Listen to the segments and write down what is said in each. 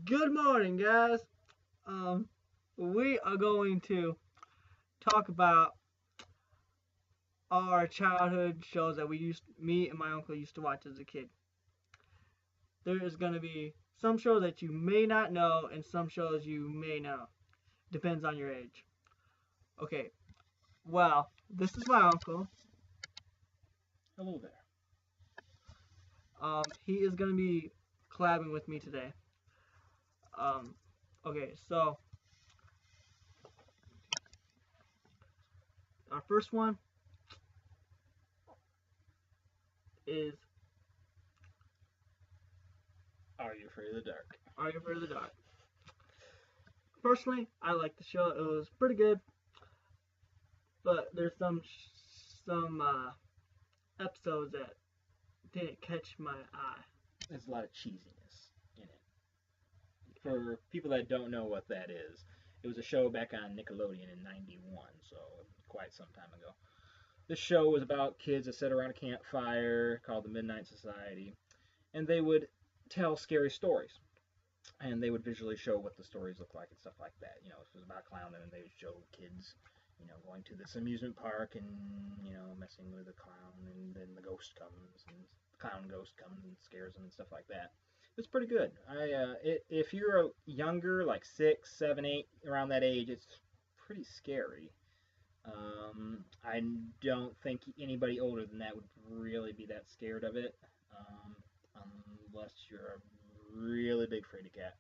Good morning, guys. Um, we are going to talk about our childhood shows that me and my uncle used to watch as a kid. There is going to be some shows that you may not know and some shows you may know. Depends on your age. Okay, well, this is my uncle. Hello there. He is going to be collabing with me today. Um, okay, so our first one is Are you afraid of the dark? Are You Afraid of the Dark? Personally, I like the show. It was pretty good, but there's some episodes that didn't catch my eye. There's a lot of cheesiness in it. For people that don't know what that is, it was a show back on Nickelodeon in '91, so quite some time ago. This show was about kids that sat around a campfire called the Midnight Society, and they would tell scary stories. And they would visually show what the stories look like and stuff like that. If it was about a clown, then they would show kids, going to this amusement park and, messing with a clown, and then the ghost comes, and the clown ghost comes and scares them and stuff like that. It's pretty good. If you're younger, like 6, 7, 8, around that age, it's pretty scary. I don't think anybody older than that would really be that scared of it, unless you're a really big fraidy cat.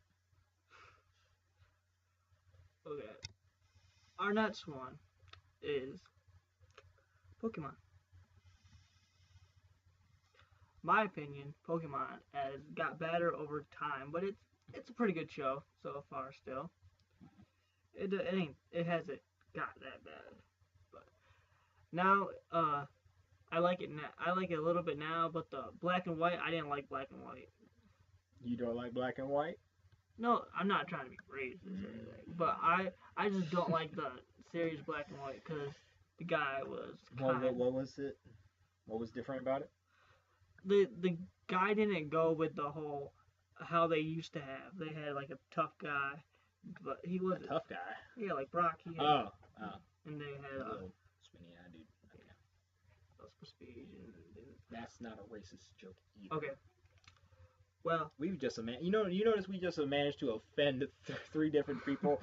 Okay. Our next one is Pokemon. My opinion, Pokemon has got better over time, but it's a pretty good show so far still. It hasn't got that bad. But now I like it now. I like it a little bit now, but the black and white, I didn't like black and white. You don't like black and white? No, I'm not trying to be racist or anything, but I just don't like the series black and white because the guy was What was it? What was different about it? The guy didn't go with the whole how they used to have. They had like a tough guy, but he A wasn't. tough guy. Yeah, like Brock. He had, Oh, and they had little skinny-eyed dude. Okay. Prestige and That's not a racist joke either. okay. Well, We've just you notice we just managed to offend three different people.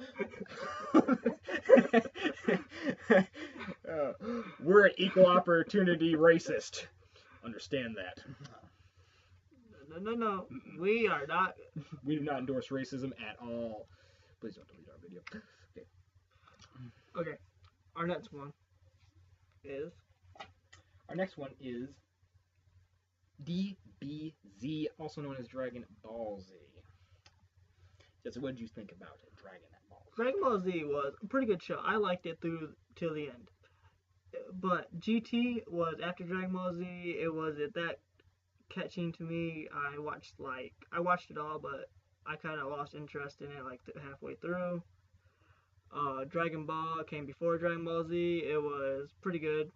We're an equal opportunity racist. Understand that. no, we are not. We do not endorse racism at all. Please don't delete our video. Okay. Okay, our next one is Our next one is DBZ, also known as Dragon Ball Z. Just what did you think about it, Dragon Ball Z? Dragon Ball Z was a pretty good show. I liked it through till the end. But GT was after Dragon Ball Z. It wasn't that catching to me. I watched it all, but I kind of lost interest in it like halfway through. Dragon Ball came before Dragon Ball Z. It was pretty good.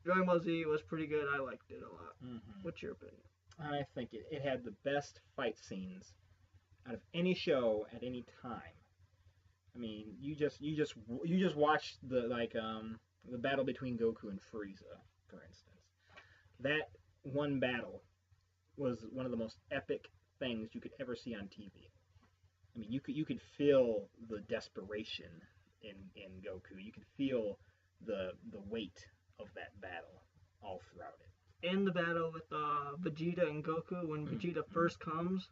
Dragon Ball Z was pretty good. I liked it a lot. Mm-hmm. What's your opinion? I think it had the best fight scenes out of any show at any time. I mean, you just watch the battle between Goku and Frieza, for instance. That one battle was one of the most epic things you could ever see on TV. I mean, you could feel the desperation in Goku. You could feel the weight of that battle all throughout it. In the battle with Vegeta and Goku, when Vegeta first comes,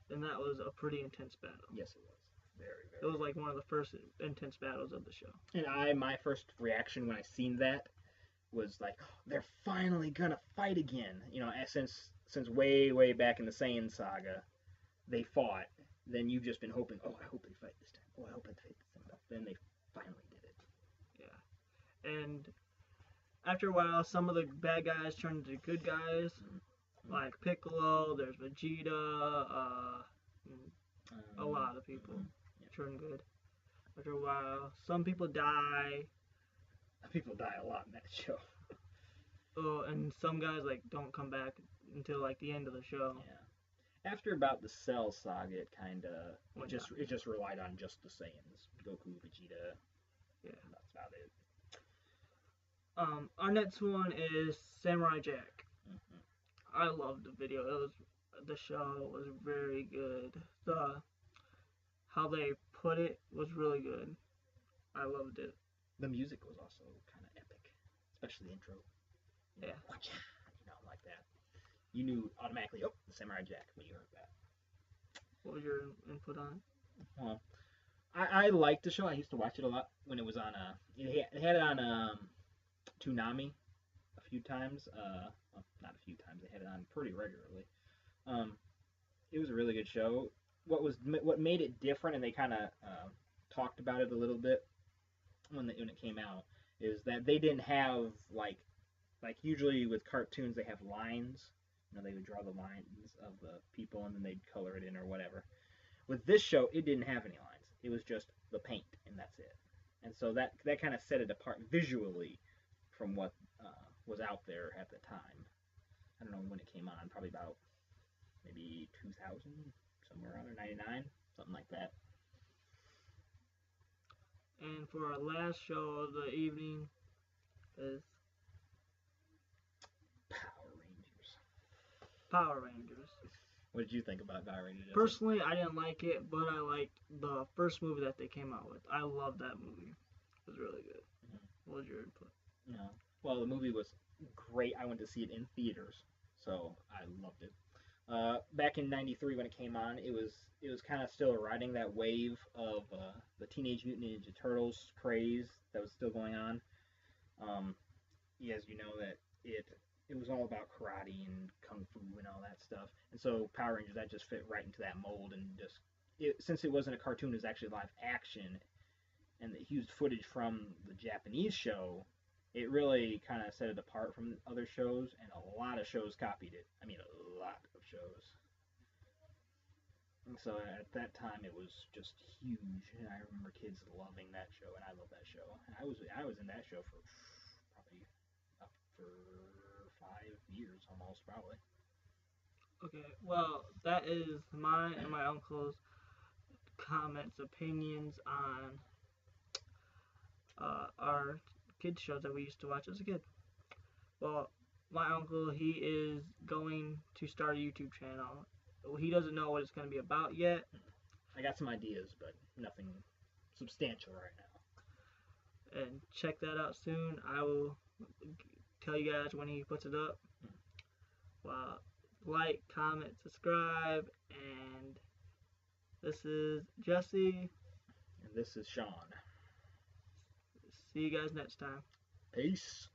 and that was a pretty intense battle. Yes, it was. Very, very. It was like one of the first intense battles of the show. And my first reaction when I seen that was like, oh, they're finally gonna fight again. Since way back in the Saiyan saga, they fought. Then you've just been hoping, oh, I hope they fight this time. Oh, I hope they fight this time. Then they finally did it. Yeah. And after a while, some of the bad guys turned into good guys, like Piccolo. There's Vegeta. A lot of people turn good. After a while, some people die. People die a lot in that show. Oh, and some guys like don't come back until like the end of the show. Yeah. After about the Cell saga, it kind of Went it just relied on just the Saiyans, Goku, Vegeta. Yeah. That's about it. Our next one is Samurai Jack. Hmm. I loved the video. The show was very good. How they put it was really good. I loved it. The music was also kind of epic, especially the intro. Yeah. Like that. You knew automatically, oh, the Samurai Jack when you heard that. What was your input on it? Well, I liked the show. I used to watch it a lot when it was on. It had it on Toonami a few times. Well, not a few times. They had it on pretty regularly. Um, it was a really good show. What made it different, and they kind of talked about it a little bit when it came out, is that they didn't have like usually with cartoons they have lines. They would draw the lines of the people and then they'd color it in or whatever. With this show, it didn't have any lines. It was just the paint and that's it. And so that kind of set it apart visually from what was out there at the time. I don't know when it came on, probably about maybe 2000, somewhere around there, 99, something like that. And for our last show of the evening is Power Rangers. Power Rangers. What did you think about Power Rangers? Personally, I didn't like it, but I liked the first movie that they came out with. I loved that movie. It was really good. Mhm. What was your input? No. Well, the movie was great. I went to see it in theaters, so I loved it. Back in '93 when it came on, it was kind of still riding that wave of the Teenage Mutant Ninja Turtles craze that was still going on. As you know that it was all about karate and kung fu and all that stuff, and so Power Rangers that just fit right into that mold and just since it wasn't a cartoon, it was actually live action, and it used footage from the Japanese show. It really kind of set it apart from other shows, and a lot of shows copied it. I mean, a lot of shows. And so at that time, it was just huge, and I remember kids loving that show, and I love that show. I was in that show for probably up for 5 years almost, probably. Okay, well, that is mine and my uncle's comments, opinions on our kids shows that we used to watch as a kid. Well, my uncle, he is going to start a YouTube channel. He doesn't know what it's going to be about yet. I got some ideas, but nothing substantial right now. And check that out soon. I will tell you guys when he puts it up. Well, like, comment, subscribe, and this is Jesse. And this is Sean. See you guys next time. Peace.